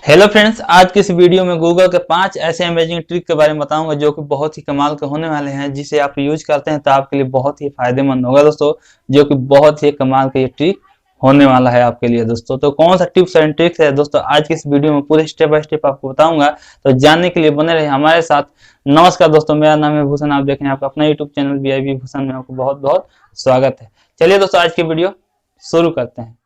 Hello friends, आज की इस वीडियो में गूगल के 5 ऐसे अमेजिंग ट्रिक के बारे में बताऊंगा जो कि बहुत ही कमाल के होने वाले हैं। जिसे आप यूज करते हैं तो आपके लिए बहुत ही फायदेमंद होगा दोस्तों। जो कि बहुत ही कमाल का ये ट्रिक होने वाला है आपके लिए दोस्तों। तो कौन सा टिप्स एंड ट्रिक्स है दोस्तों, आज की इस वीडियो में पूरे स्टेप बाय स्टेप आपको बताऊंगा। तो जानने के लिए बने रहे हमारे साथ। नमस्कार दोस्तों, मेरा नाम है भूषण, आप देख रहे हैं आपका अपना यूट्यूब चैनल VIP भूषण में। आपको बहुत बहुत स्वागत है। चलिए दोस्तों, आज की वीडियो शुरू करते हैं।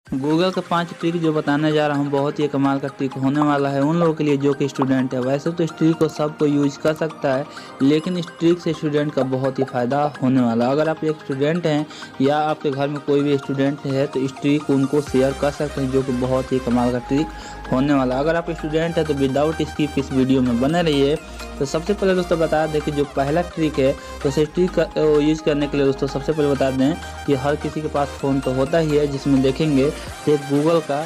गूगल का 5 ट्रिक जो बताने जा रहा हूँ बहुत ही कमाल का ट्रिक होने वाला है उन लोगों के लिए जो कि स्टूडेंट है। वैसे तो इस ट्रिक को सबको यूज कर सकता है, लेकिन इस ट्रिक से स्टूडेंट का बहुत ही फ़ायदा होने वाला है। अगर आप एक स्टूडेंट हैं या आपके घर में कोई भी स्टूडेंट है तो इस ट्रिक उनको शेयर कर सकते हैं, जो कि बहुत ही कमाल का ट्रिक होने वाला है। अगर आप स्टूडेंट है तो विदाउट स्किप इस वीडियो में बने रहिए। तो सबसे पहले दोस्तों बता दें कि जो पहला ट्रिक है तो इस ट्रिक का यूज करने के लिए दोस्तों सबसे पहले बता दें कि हर किसी के पास फ़ोन तो होता ही है, जिसमें देखेंगे तो गूगल का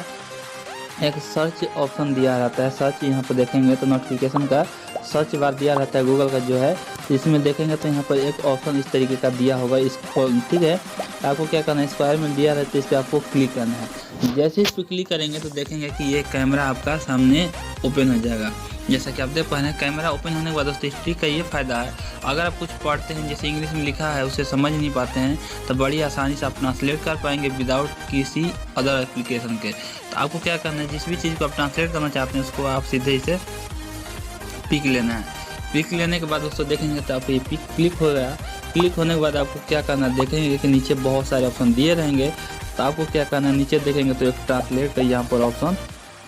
एक सर्च ऑप्शन दिया रहता है। सर्च यहाँ पर देखेंगे तो नोटिफिकेशन का सर्च बार दिया रहता है गूगल का जो है। इसमें देखेंगे तो यहाँ पर एक ऑप्शन इस तरीके का दिया होगा, इसको ठीक है। आपको क्या करना है, स्क्वायर में दिया रहता है, इस पर आपको क्लिक करना है। जैसे इस पर क्लिक करेंगे तो देखेंगे कि ये कैमरा आपका सामने ओपन हो जाएगा। जैसा कि आप देख पा रहे हैं, कैमरा ओपन होने के बाद दोस्तों इस ट्रिक का ये फ़ायदा है, अगर आप कुछ पढ़ते हैं जैसे इंग्लिश में लिखा है उसे समझ नहीं पाते हैं तो बड़ी आसानी से आप ट्रांसलेट कर पाएंगे विदाउट किसी अदर एप्लीकेशन के। तो आपको क्या करना है, जिस भी चीज़ को आप ट्रांसलेट करना चाहते हैं उसको आप सीधे इसे पिक लेना है। पिक लेने के बाद दोस्तों देखेंगे तो आपको ये पिक क्लिक हो गया। क्लिक होने के बाद आपको क्या करना है, देखेंगे कि नीचे बहुत सारे ऑप्शन दिए रहेंगे। तो आपको क्या करना है, नीचे देखेंगे तो एक ट्रांसलेट का यहाँ पर ऑप्शन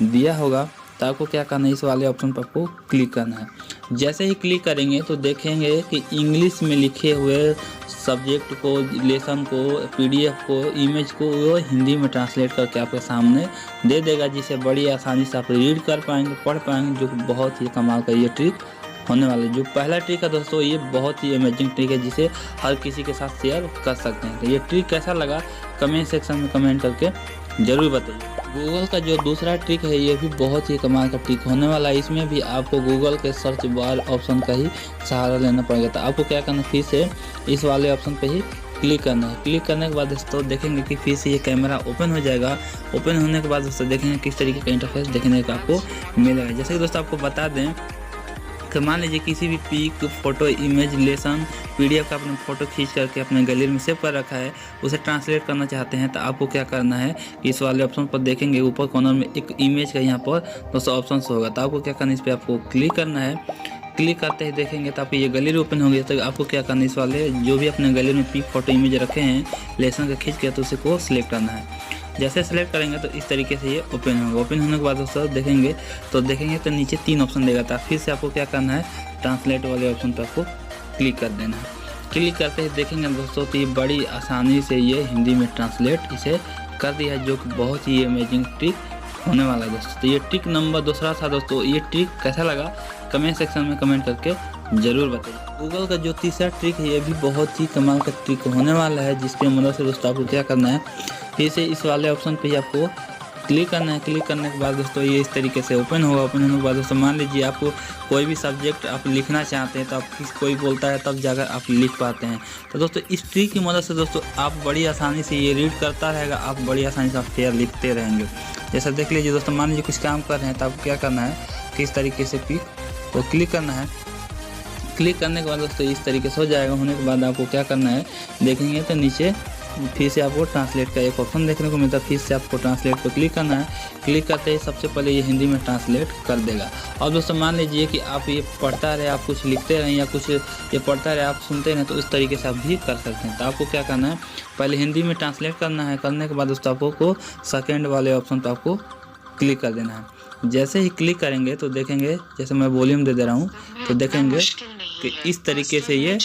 दिया होगा। तो आपको क्या करना है, इस वाले ऑप्शन पर आपको क्लिक करना है। जैसे ही क्लिक करेंगे तो देखेंगे कि इंग्लिश में लिखे हुए सब्जेक्ट को, लेसन को, PDF को, इमेज को वो हिंदी में ट्रांसलेट करके आपके सामने दे देगा, जिसे बड़ी आसानी से आप रीड कर पाएंगे, पढ़ पाएंगे, जो कि बहुत ही कमाल का ये ट्रिक होने वाला है। जो पहला ट्रिक है दोस्तों ये बहुत ही अमेजिंग ट्रिक है, जिसे हर किसी के साथ शेयर कर सकते हैं। तो ये ट्रिक कैसा लगा कमेंट सेक्शन में कमेंट करके ज़रूर बताइए। गूगल का जो दूसरा ट्रिक है ये भी बहुत ही कमाल का ट्रिक होने वाला है। इसमें भी आपको गूगल के सर्च बार ऑप्शन का ही सहारा लेना पड़ेगा। तो आपको क्या करना है, फिर से इस वाले ऑप्शन पे ही क्लिक करना है। क्लिक करने के बाद दोस्तों देखेंगे कि फिर से ये कैमरा ओपन हो जाएगा। ओपन होने के बाद दोस्तों देखेंगे किस तरीके का इंटरफेस देखने का आपको मिलेगा। जैसे कि दोस्तों आपको बता दें तो मान लीजिए किसी भी pick, photo, image, lesson, PDF का आपने फ़ोटो खींच करके अपने गैलरी में सेव कर रखा है, उसे ट्रांसलेट करना चाहते हैं तो आपको क्या करना है कि इस वाले ऑप्शन पर देखेंगे ऊपर कॉर्नर में एक इमेज का यहाँ पर दोस्तों ऑप्शन होगा। तो आपको क्या करना है, इस पर आपको क्लिक करना है। क्लिक करते ही देखेंगे तो आपकी ये गैलरी ओपन हो गई। तो आपको क्या करना है, इस वाले जो भी अपने गैलरी में पिक, फोटो, इमेज रखे हैं लेसन का खींच के तो उसे को सिलेक्ट करना है। जैसे सेलेक्ट करेंगे तो इस तरीके से ये ओपन होगा। ओपन होने के बाद दोस्तों देखेंगे तो नीचे 3 ऑप्शन देगा था। फिर से आपको क्या करना है, ट्रांसलेट वाले ऑप्शन पर आपको क्लिक कर देना है। क्लिक करते ही देखेंगे दोस्तों तो ये बड़ी आसानी से ये हिंदी में ट्रांसलेट इसे कर दिया है, जो कि बहुत ही अमेजिंग ट्रिक होने वाला है दोस्तों। तो ये ट्रिक नंबर दूसरा था दोस्तों। ये ट्रिक कैसा लगा कमेंट सेक्शन में कमेंट करके ज़रूर बताइए। गूगल का जो तीसरा ट्रिक है ये भी बहुत ही कमाल का ट्रिक होने वाला है, जिसके मदद से दोस्तों आपको क्या करना है, फिर से इस वाले ऑप्शन पे ही आपको क्लिक करना है। क्लिक करने के बाद दोस्तों ये इस तरीके से ओपन होगा। ओपन होने के बाद दोस्तों मान लीजिए आपको कोई भी सब्जेक्ट आप लिखना चाहते हैं तो आप कोई बोलता है तब जाकर आप लिख पाते हैं। तो दोस्तों इस ट्रिक की मदद से दोस्तों आप बड़ी आसानी से ये रीड करता रहेगा, आप बड़ी आसानी से आप फेयर लिखते रहेंगे। जैसा देख लीजिए दोस्तों, मान लीजिए कुछ काम कर रहे हैं तो आपको क्या करना है, किस तरीके से पिक को क्लिक करना है। क्लिक करने के बाद दोस्तों इस तरीके से हो जाएगा। होने के बाद आपको क्या करना है, देखेंगे तो नीचे फिर से आपको ट्रांसलेट का एक ऑप्शन देखने को मिलता है। फिर से आपको ट्रांसलेट पर क्लिक करना है। क्लिक करते ही सबसे पहले ये हिंदी में ट्रांसलेट कर देगा। और दोस्तों मान लीजिए कि आप ये पढ़ता रहे, आप कुछ लिखते रहें या कुछ ये पढ़ता रहे आप सुनते रहें, तो इस तरीके से आप भी कर सकते हैं। तो आपको क्या करना है, पहले हिंदी में ट्रांसलेट करना है। करने के बाद दोस्तों आपको सेकेंड वाले ऑप्शन पर आपको क्लिक कर देना है। जैसे ही क्लिक करेंगे तो देखेंगे, जैसे मैं वॉल्यूम दे रहा हूँ तो देखेंगे कि इस तरीके से ये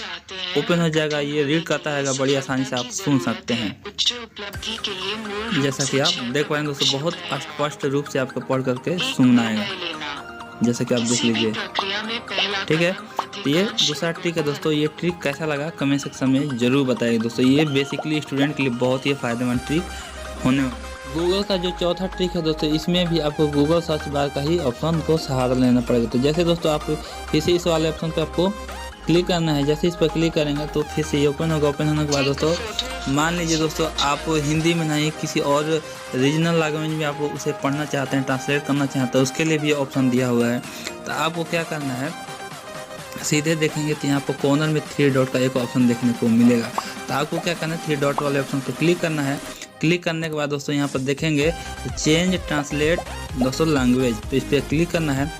ओपन हो जाएगा। ये रीड करता रहेगा, बड़ी आसानी से आप सुन सकते हैं। जैसा कि आप देख पाएंगे दोस्तों बहुत स्पष्ट रूप से आपको पढ़ करके सुनना आएगा, जैसा कि आप देख लीजिए। ठीक है, तो ये दूसरा ट्रिक है दोस्तों। ये ट्रिक कैसा लगा कमेंट सेक्शन में ज़रूर बताइए दोस्तों। ये बेसिकली स्टूडेंट के लिए बहुत ही फायदेमंद ट्रिक होने वाला। गूगल का जो चौथा ट्रिक है दोस्तों, इसमें भी आपको गूगल सर्च बार का ही ऑप्शन को सहारा लेना पड़ेगा। तो जैसे दोस्तों आप फिर से इस वाले ऑप्शन पे आपको क्लिक करना है। जैसे इस पर क्लिक करेंगे तो फिर से ये ओपन होगा। ओपन होने के बाद दोस्तों मान लीजिए दोस्तों आप हिंदी में नहीं किसी और रीजनल लैंग्वेज में आप उसे पढ़ना चाहते हैं, ट्रांसलेट करना चाहते हैं, उसके लिए भी ऑप्शन दिया हुआ है। तो आपको क्या करना है, सीधे देखेंगे तो यहाँ पर कॉर्नर में 3 डॉट का एक ऑप्शन देखने को मिलेगा। तो आपको क्या करना है, 3 डॉट वाले ऑप्शन पर क्लिक करना है। क्लिक करने के बाद दोस्तों यहाँ पर देखेंगे चेंज ट्रांसलेट दोस्तों लैंग्वेज, तो इस पर क्लिक करना है।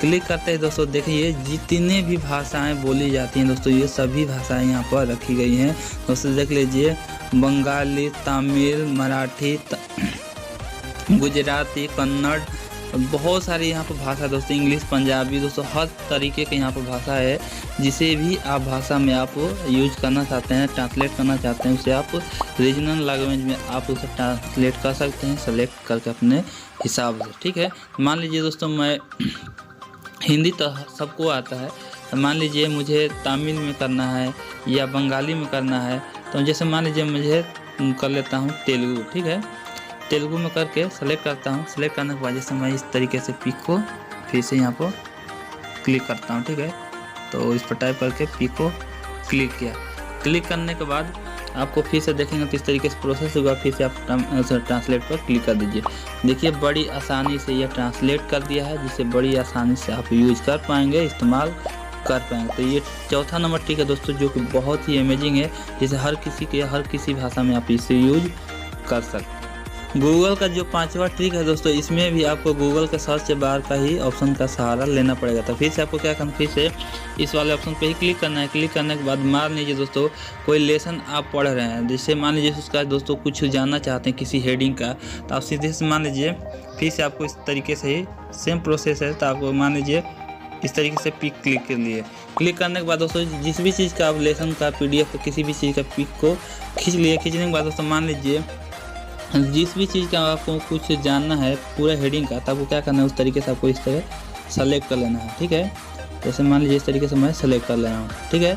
क्लिक करते हैं दोस्तों देखिए जितने भी भाषाएं बोली जाती हैं दोस्तों ये सभी भाषाएं यहाँ पर रखी गई हैं। दोस्तों देख लीजिए बंगाली, तमिल, मराठी, गुजराती, कन्नड़, बहुत सारी यहाँ पर भाषा दोस्तों, इंग्लिश, पंजाबी दोस्तों, हर तरीके के यहाँ पर भाषा है। जिसे भी आप भाषा में आप यूज करना चाहते हैं, ट्रांसलेट करना चाहते हैं, उसे आप रीजनल लैंग्वेज में आप उसे ट्रांसलेट कर सकते हैं सेलेक्ट करके अपने हिसाब से। ठीक है, मान लीजिए दोस्तों मैं हिंदी तो सबको आता है, तो मान लीजिए मुझे तमिल में करना है या बंगाली में करना है, तो जैसे मान लीजिए मुझे कर लेता हूँ तेलुगु। ठीक है, तेलुगु में करके सेलेक्ट करता हूँ। सेलेक्ट करने के बाद जैसे मैं इस तरीके से पिक को फिर से यहाँ पर क्लिक करता हूँ। ठीक है, तो इस पर टाइप करके पिक को क्लिक किया। क्लिक करने के बाद आपको फिर से देखेंगे तो इस तरीके से प्रोसेस होगा। फिर से आप ट्रांसलेट पर क्लिक कर दीजिए। देखिए बड़ी आसानी से यह ट्रांसलेट कर दिया है, जिसे बड़ी आसानी से आप यूज कर पाएंगे, इस्तेमाल कर पाएंगे। तो ये चौथा नंबर ट्रिक है दोस्तों, जो कि बहुत ही अमेजिंग है, जिसे हर किसी भाषा में आप इसे यूज कर सकते हैं। गूगल का जो 5वां ट्रिक है दोस्तों, इसमें भी आपको गूगल के सर्च बार का ही ऑप्शन का सहारा लेना पड़ेगा। तो फिर से आपको क्या करना, फिर से इस वाले ऑप्शन पे ही क्लिक करना है। क्लिक करने के बाद मान लीजिए दोस्तों कोई लेसन आप पढ़ रहे हैं, जिससे मान लीजिए उसका दोस्तों कुछ जानना चाहते हैं किसी हेडिंग का, तो आप सीधे से मान लीजिए फिर से आपको इस तरीके से ही सेम प्रोसेस है। तो आपको मान लीजिए इस तरीके से पिक क्लिक कर लिए। क्लिक करने के बाद दोस्तों जिस भी चीज़ का आप लेसन का PDF किसी भी चीज़ का पिक को खींच लिए। खींचने के बाद दोस्तों मान लीजिए जिस भी चीज़ का आपको कुछ जानना है पूरा हेडिंग का, तो आपको क्या करना है, उस तरीके से आपको इस तरह सेलेक्ट कर लेना है। ठीक है, जैसे मान लीजिए इस तरीके से मैं सेलेक्ट कर ले रहा हूँ। ठीक है,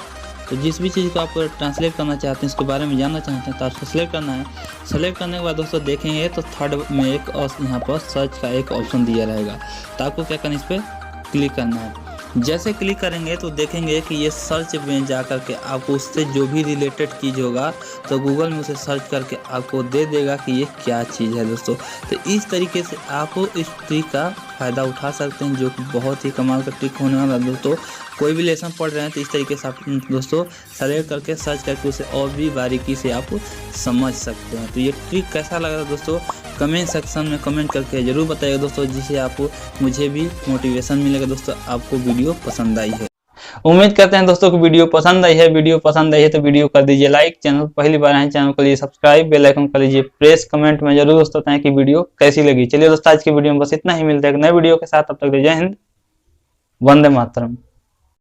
तो जिस भी चीज़ को आप ट्रांसलेट करना चाहते हैं, इसके बारे में जानना चाहते हैं, तो आपको सेलेक्ट करना है। सेलेक्ट करने के बाद दोस्तों देखेंगे तो थर्ड में एक यहाँ पर सर्च का एक ऑप्शन दिया रहेगा। तो आपको क्या करना है, इस पर क्लिक करना है। जैसे क्लिक करेंगे तो देखेंगे कि ये सर्च में जा कर के आपको उससे जो भी रिलेटेड चीज़ होगा तो गूगल में उसे सर्च करके आपको दे देगा कि ये क्या चीज़ है दोस्तों। तो इस तरीके से आप इस ट्रिक का फ़ायदा उठा सकते हैं, जो कि बहुत ही कमाल का ट्रिक होने वाला है दोस्तों। कोई भी लेसन पढ़ रहे हैं तो इस तरीके से आप दोस्तों सेलेक्ट करके सर्च करके उसे और भी बारीकी से आप समझ सकते हैं। तो ये ट्रिक कैसा लगा दोस्तों, कमेंट सेक्शन में कमेंट करके ज़रूर बताइएगा दोस्तों, जिससे आपको मुझे भी मोटिवेशन मिलेगा दोस्तों। आपको वीडियो पसंद आई है, उम्मीद करते हैं दोस्तों को वीडियो पसंद आई है। वीडियो पसंद आई है तो वीडियो कर दीजिए लाइक, चैनल पहली बार आए चैनल को लिए सब्सक्राइब, बेल आइकन कर लीजिए प्रेस। कमेंट में जरूर दोस्तों बताएं कि वीडियो कैसी लगी। चलिए दोस्तों आज की वीडियो में बस इतना ही, मिलते हैं एक नए वीडियो के साथ, तब तक जय हिंद, वंदे मातरम।